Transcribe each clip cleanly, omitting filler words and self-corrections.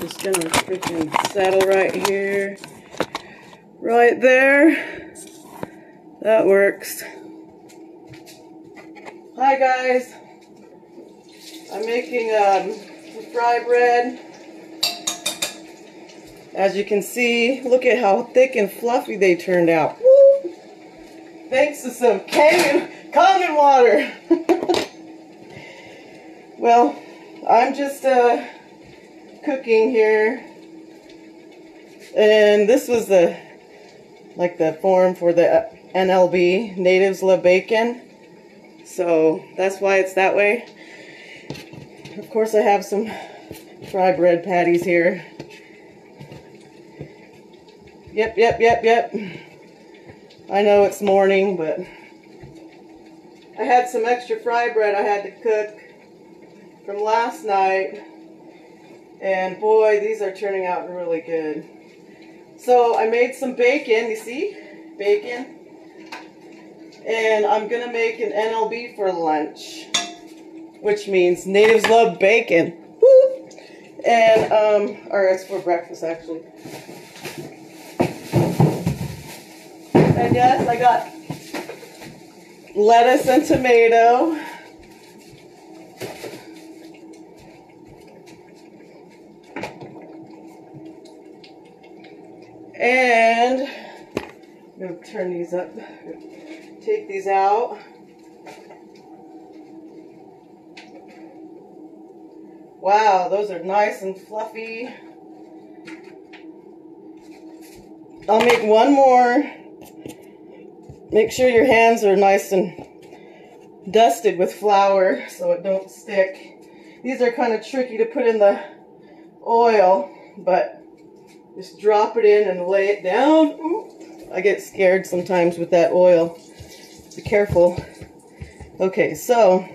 Just gonna freaking settle right here. Right there. That works. Hi guys. I'm making fry bread. As you can see, look at how thick and fluffy they turned out. Woo! Thanks to some Kangen water. Well, I'm just cooking here, and this was the form for the NLB, Natives Love Bacon, so that's why it's that way. Of course I have some fry bread patties here. Yep. I know it's morning, but I had some extra fry bread I had to cook from last night, and boy, these are turning out really good. So I made some bacon, you see? Bacon. And I'm gonna make an NLB for lunch, which means Natives Love Bacon. Woo! And, or it's for breakfast actually. And yes, I got lettuce and tomato. And I'm going to turn these up, take these out. Wow, those are nice and fluffy. I'll make one more. Make sure your hands are nice and dusted with flour so it don't stick. These are kind of tricky to put in the oil, but just drop it in and lay it down. Ooh, I get scared sometimes with that oil. Be careful. Okay, so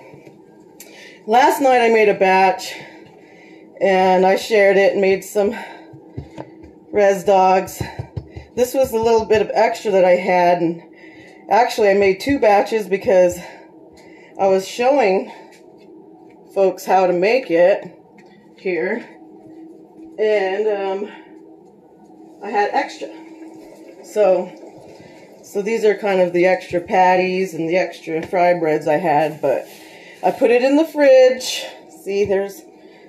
last night I made a batch and I shared it and made some res dogs. This was a little bit of extra that I had, and actually I made 2 batches because I was showing folks how to make it here, and I had extra. So these are kind of the extra patties and the extra fry breads I had, but I put it in the fridge. See, there's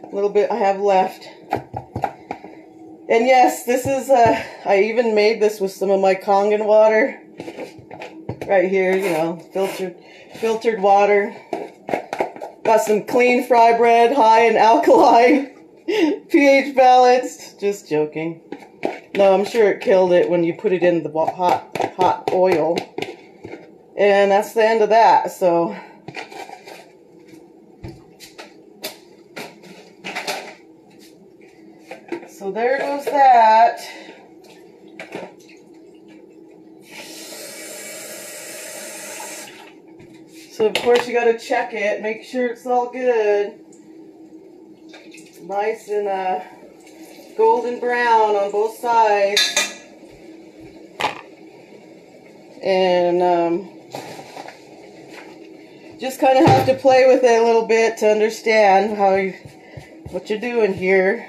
a little bit I have left. And yes, this is, I even made this with some of my Kangen water. Right here, you know, filtered water. Got some clean fry bread, high in alkaline, pH balanced. Just joking. No, I'm sure it killed it when you put it in the hot oil. And that's the end of that, so. So there goes that. So of course you gotta check it, make sure it's all good. Nice and golden brown on both sides. And just kind of have to play with it a little bit to understand what you're doing here.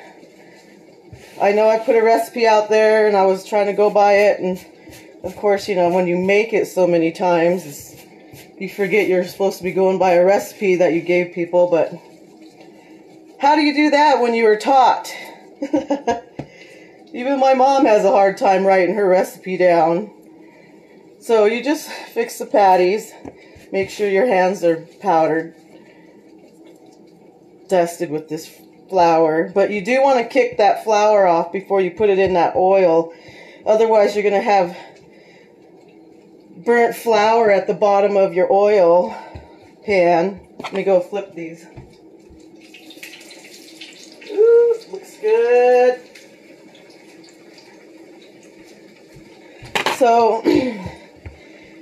I know I put a recipe out there and I was trying to go by it, and of course, you know, when you make it so many times, you forget you're supposed to be going by a recipe that you gave people. But how do you do that when you were taught? Even my mom has a hard time writing her recipe down. So you just fix the patties, make sure your hands are powdered, dusted with this flour, but you do want to kick that flour off before you put it in that oil. Otherwise you're going to have burnt flour at the bottom of your oil pan. Let me go flip these. Ooh, looks good. So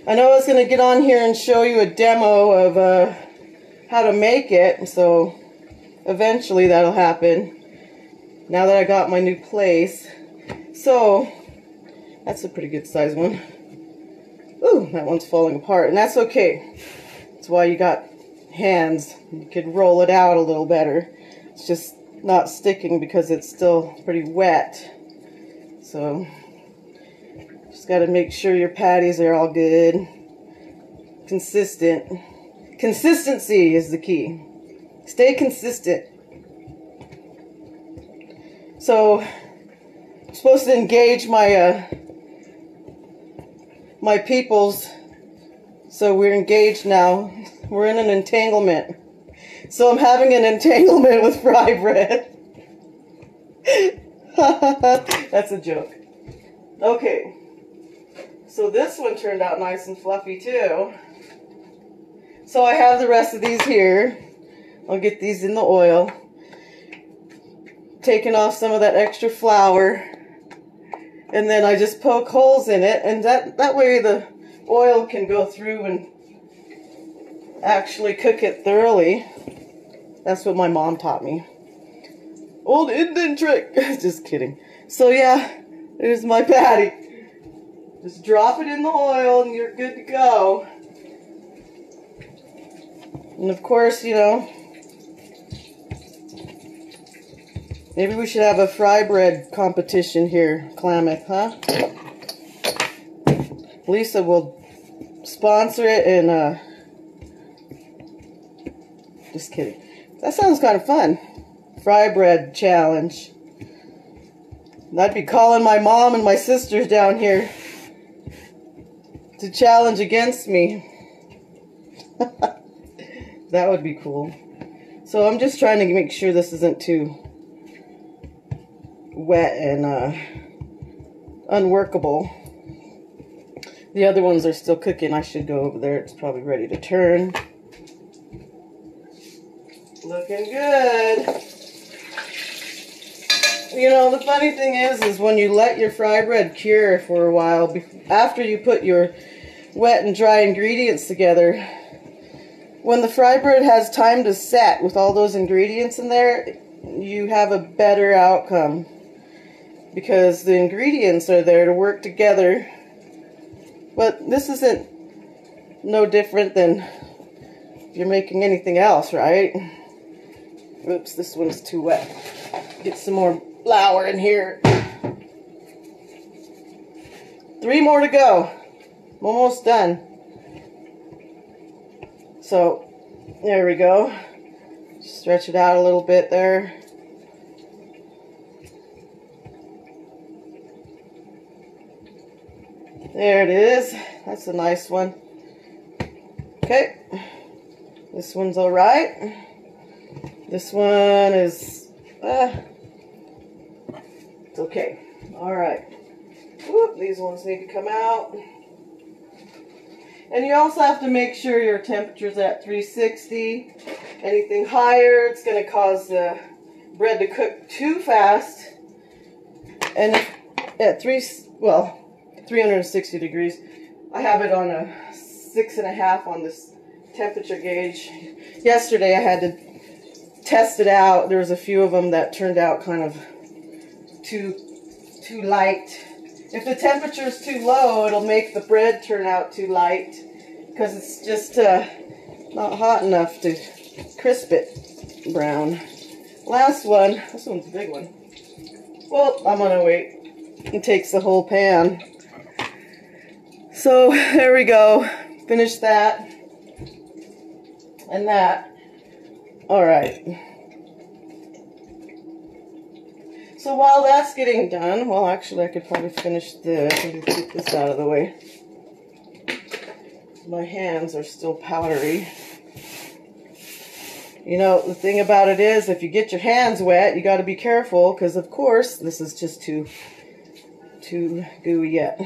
I know I was going to get on here and show you a demo of how to make it, so eventually that'll happen now that I got my new place. So that's a pretty good size one. Ooh, that one's falling apart, and that's okay. That's why you got hands. You could roll it out a little better. It's just not sticking because it's still pretty wet. So just got to make sure your patties are all good. Consistent. Consistency is the key. Stay consistent. So I'm supposed to engage my my peoples. So we're engaged now. We're in an entanglement. So I'm having an entanglement with fry bread. That's a joke. Okay. So this one turned out nice and fluffy too. So I have the rest of these here. I'll get these in the oil. Taking off some of that extra flour. And then I just poke holes in it, and that way the oil can go through and actually cook it thoroughly. That's what my mom taught me. Old Indian trick. Just kidding. So yeah, there's my patty. Just drop it in the oil and you're good to go. And of course, you know, maybe we should have a fry bread competition here, Klamath, huh? Lisa will sponsor it and, just kidding. That sounds kind of fun. Fry bread challenge. I'd be calling my mom and my sisters down here to challenge against me. That would be cool. So I'm just trying to make sure this isn't too wet and unworkable. The other ones are still cooking. I should go over there. It's probably ready to turn. Looking good. You know, the funny thing is when you let your fry bread cure for a while, after you put your wet and dry ingredients together, when the fry bread has time to set with all those ingredients in there, you have a better outcome. Because the ingredients are there to work together. But this isn't no different than if you're making anything else, right? Oops, this one's too wet. Get some more flour in here. 3 more to go. I'm almost done. So, there we go. Stretch it out a little bit there. There it is. That's a nice one. Okay. This one's alright. This one is, it's okay. Alright. These ones need to come out. And you also have to make sure your temperature's at 360. Anything higher, it's going to cause the bread to cook too fast. And at 360 degrees, I have it on a 6.5 on this temperature gauge. Yesterday I had to test it out. There was a few of them that turned out kind of too light. If the temperature is too low, it'll make the bread turn out too light because it's just not hot enough to crisp it brown. Last one, this one's a big one. Well, I'm gonna wait. It takes the whole pan. So there we go. Finish that and that. All right. So while that's getting done, well, actually I could probably finish this and keep this out of the way. My hands are still powdery. You know, the thing about it is, if you get your hands wet, you got to be careful because, of course, this is just too gooey yet.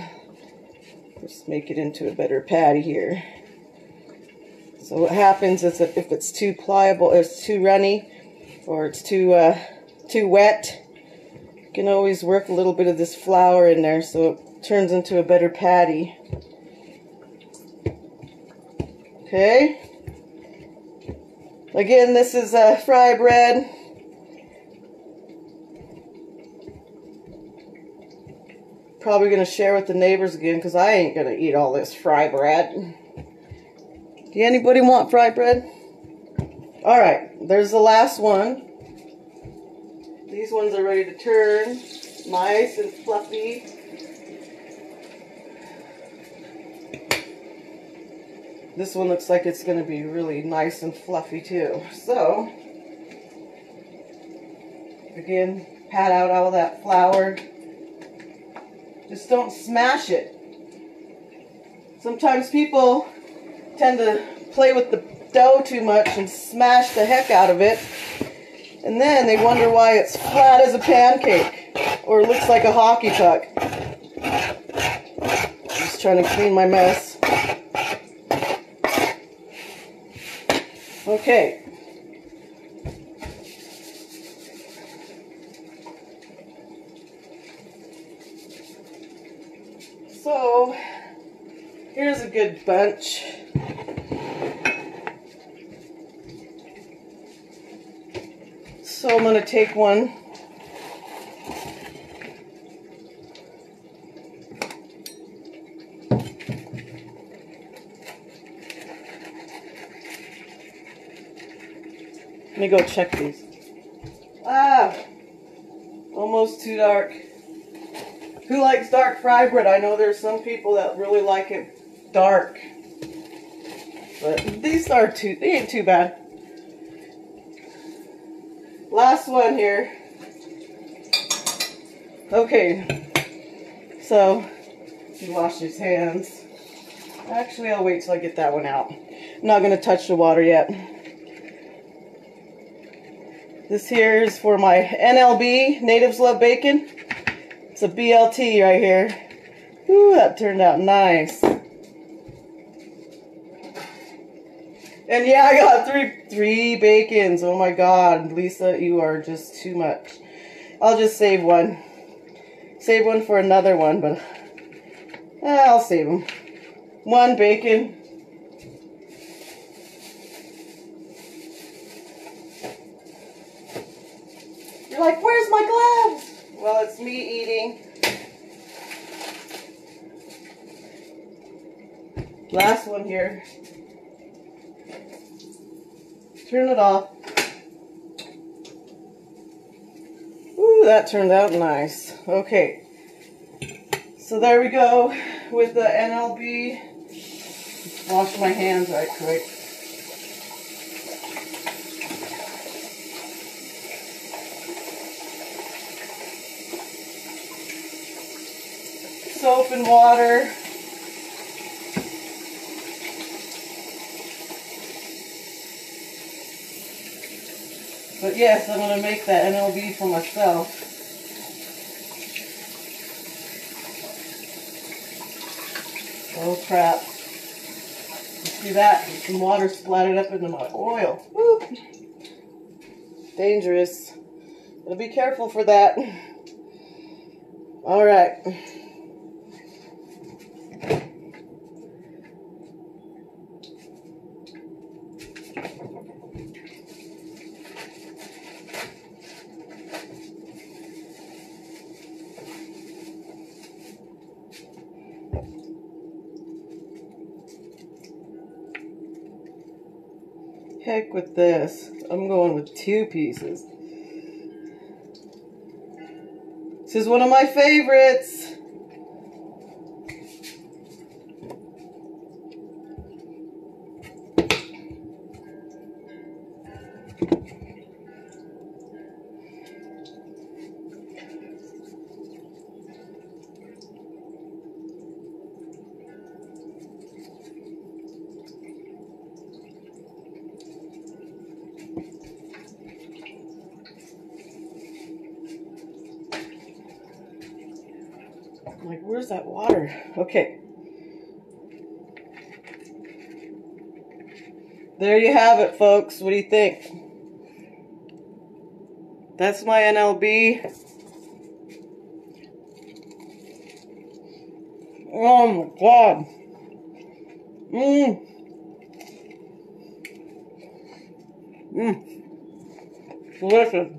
Just make it into a better patty here. So what happens is that if it's too pliable, it's too runny, or it's too wet, you can always work a little bit of this flour in there so it turns into a better patty. Okay. Again, this is fry bread. Probably going to share with the neighbors again because I ain't going to eat all this fry bread. Do anybody want fry bread? Alright, there's the last one. These ones are ready to turn. Nice and fluffy. This one looks like it's going to be really nice and fluffy too. So, again, pat out all that flour. Just don't smash it. Sometimes people tend to play with the dough too much and smash the heck out of it. And then they wonder why it's flat as a pancake or looks like a hockey puck. Just trying to clean my mess. Okay. So, here's a good bunch. So I'm going to take one. Let me go check these. Almost too dark. Who likes dark fry bread? I know there's some people that really like it dark. But these they ain't too bad. Last one here. Okay. So, he washed his hands. Actually, I'll wait till I get that one out. I'm not going to touch the water yet. This here is for my NLB, Natives Love Bacon. It's a BLT right here. Ooh, that turned out nice. And yeah, I got three bacons. Oh my God, Lisa, you are just too much. I'll just save one. Save one for another one, but I'll save them. One bacon. You're like, where's my gloves? Well, it's me eating. Last one here. Turn it off. Ooh, that turned out nice. Okay. So there we go with the NLB. Wash my hands right quick. Soap and water. But yes, I'm going to make that NLB for myself. Oh crap. You see that? Some water splattered up into my oil. Woo. Dangerous. Gotta be careful for that. Alright. Heck with this. I'm going with 2 pieces. This is one of my favorites. I'm like, where's that water? Okay. There you have it, folks. What do you think? That's my NLB. Oh my God. Delicious.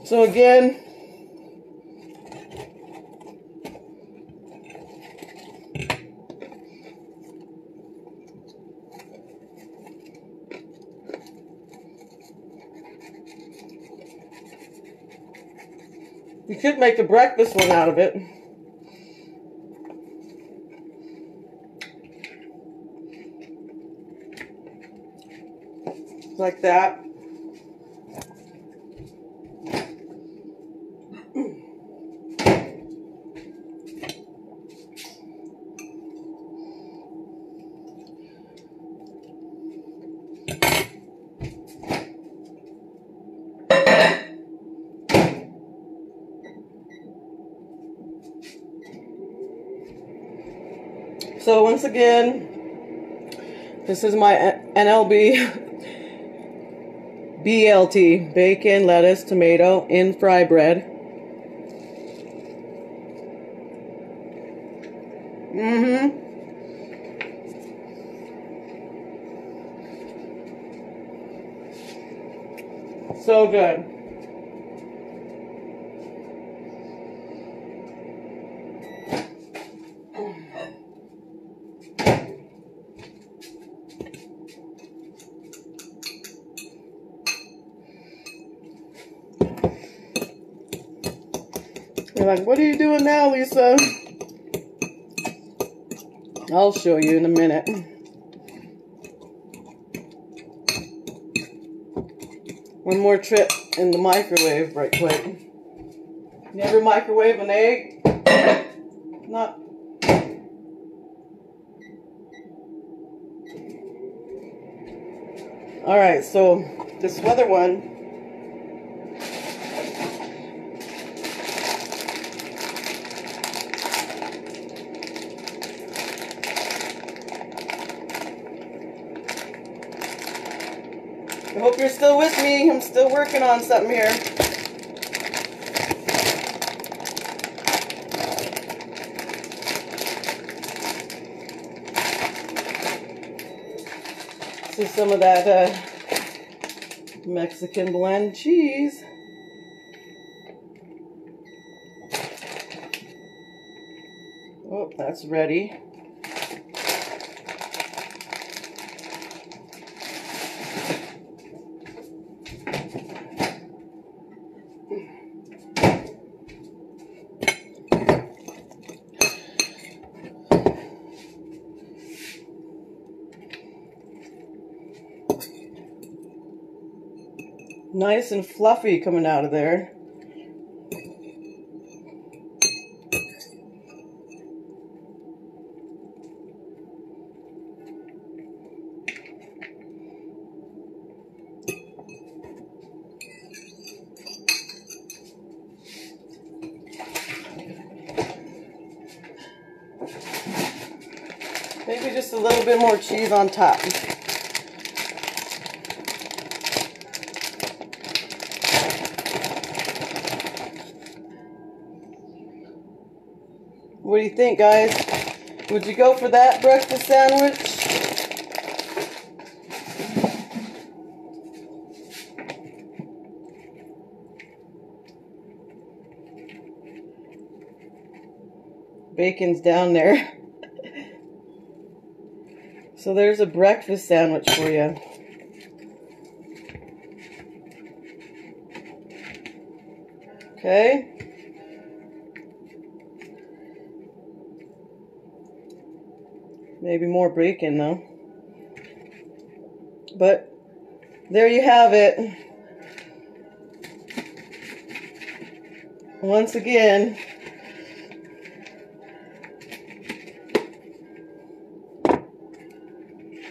So again, You could make a breakfast one out of it. Like that. So once again, this is my NLB BLT, bacon, lettuce, tomato in fry bread. So good. You're like, what are you doing now, Lisa? I'll show you in a minute. One more trip in the microwave right quick. You ever microwave an egg? Not. Alright, so this other one. I hope you're still with me. I'm still working on something here. This is some of that Mexican blend cheese. Oh, that's ready. Nice and fluffy coming out of there. Maybe just a little bit more cheese on top. What do you think, guys? Would you go for that breakfast sandwich? Bacon's down there. So there's a breakfast sandwich for you. Okay. Maybe more bacon though. But there you have it. Once again,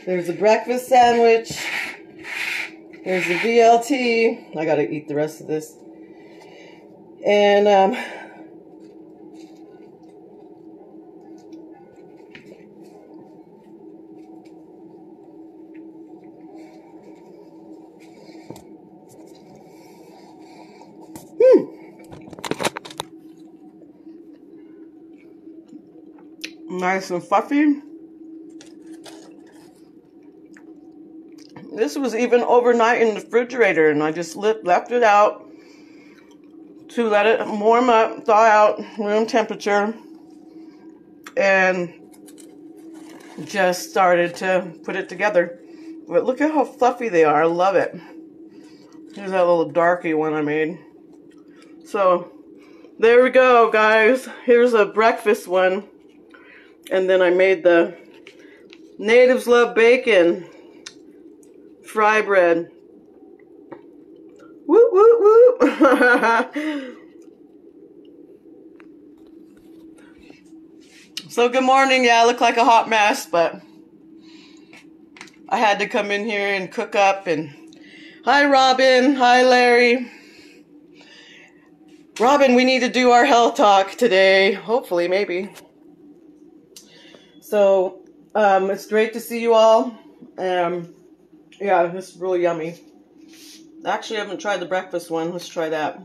there's a breakfast sandwich. There's the BLT. I gotta eat the rest of this. And nice and fluffy. This was even overnight in the refrigerator, and I just left it out to let it warm up, thaw out, room temperature, and just started to put it together. But look at how fluffy they are. I love it. Here's that little darky one I made. So There we go, guys. Here's a breakfast one. And then I made the Natives Love Bacon fry bread. Woo, woo, woo. So good morning. Yeah, I look like a hot mess, but I had to come in here and cook up. And hi, Robin. Hi, Larry. Robin, we need to do our health talk today. Hopefully, maybe. So, it's great to see you all. Yeah, it's really yummy. Actually, I haven't tried the breakfast one. Let's try that.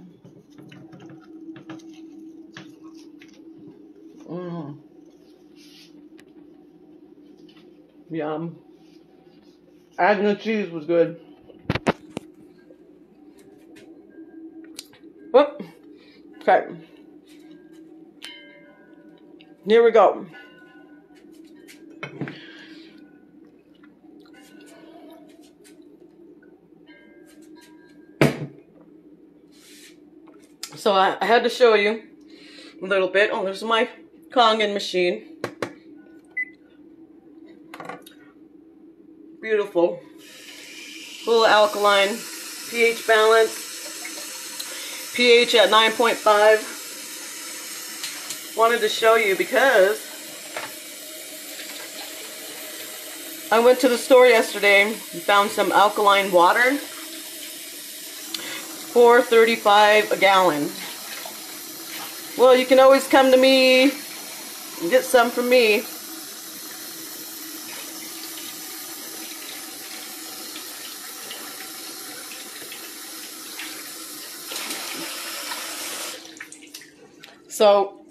Yum. Adding the cheese was good. Whoop. Okay. Here we go. So I had to show you a little bit. Oh, there's my Kangen machine. Beautiful. Full alkaline. pH balance. pH at 9.5. Wanted to show you because I went to the store yesterday and found some alkaline water. $4.35 a gallon. Well, you can always come to me and get some from me. So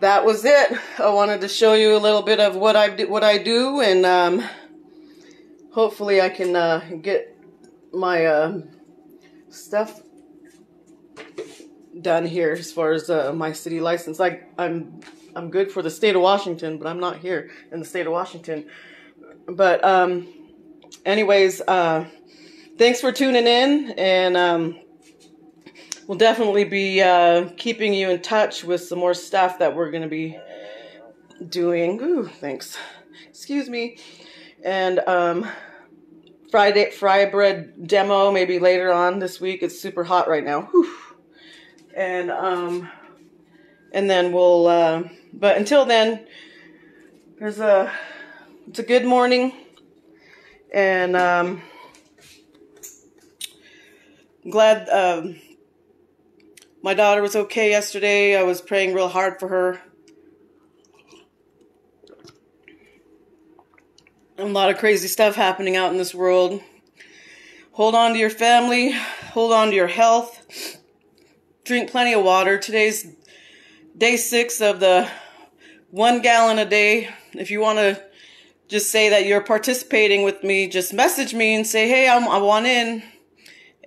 that was it. I wanted to show you a little bit of what I do, and hopefully I can get my stuff done here as far as my city license. I'm good for the state of Washington, but I'm not here in the state of Washington. But anyways, thanks for tuning in, and we'll definitely be keeping you in touch with some more stuff that we're going to be doing. Ooh, thanks. Excuse me. And Frybread demo maybe later on this week. It's super hot right now. Whew. And then we'll but until then, it's a good morning, and glad my daughter was okay yesterday. I was praying real hard for her. A lot of crazy stuff happening out in this world. Hold on to your family. Hold on to your health. Drink plenty of water. Today's day 6 of the 1 gallon a day. If you want to just say that you're participating with me, just message me and say, hey, I want in.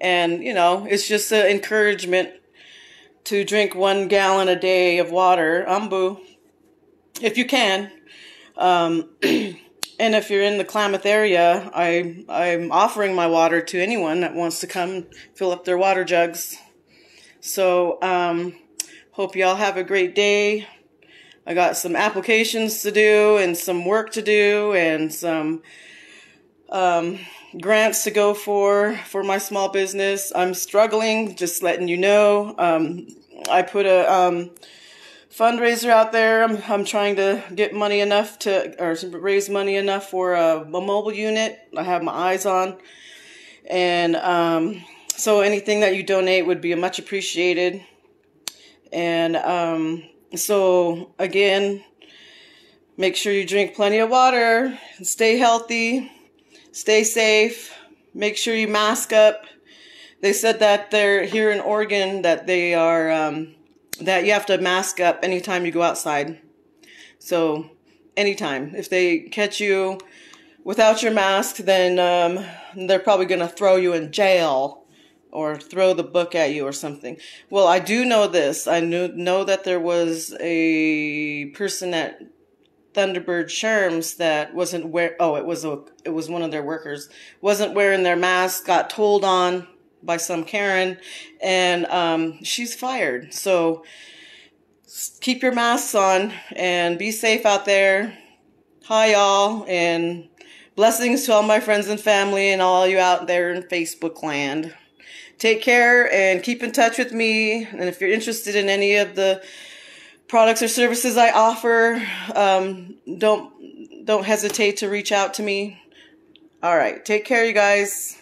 And, you know, it's just an encouragement to drink 1 gallon a day of water. Boo. If you can. And if you're in the Klamath area, I'm offering my water to anyone that wants to come fill up their water jugs. So, hope y'all have a great day. I got some applications to do and some work to do and some grants to go for my small business. I'm struggling, just letting you know. I put a fundraiser out there. I'm trying to get money enough to raise money enough for a mobile unit. I have my eyes on, and so anything that you donate would be much appreciated. And so again, make sure you drink plenty of water and stay healthy, stay safe. Make sure you mask up. They said that they're here in Oregon that they are that you have to mask up anytime you go outside. So anytime. If they catch you without your mask, then they're probably going to throw you in jail or throw the book at you or something. Well, I do know this. I know that there was a person at Thunderbird Sherms that wasn't it was one of their workers, wasn't wearing their mask, got told on by some Karen, and she's fired. So keep your masks on and be safe out there. Hi, y'all, and blessings to all my friends and family and all you out there in Facebook land. Take care and keep in touch with me. And if you're interested in any of the products or services I offer, don't hesitate to reach out to me. All right, take care, you guys.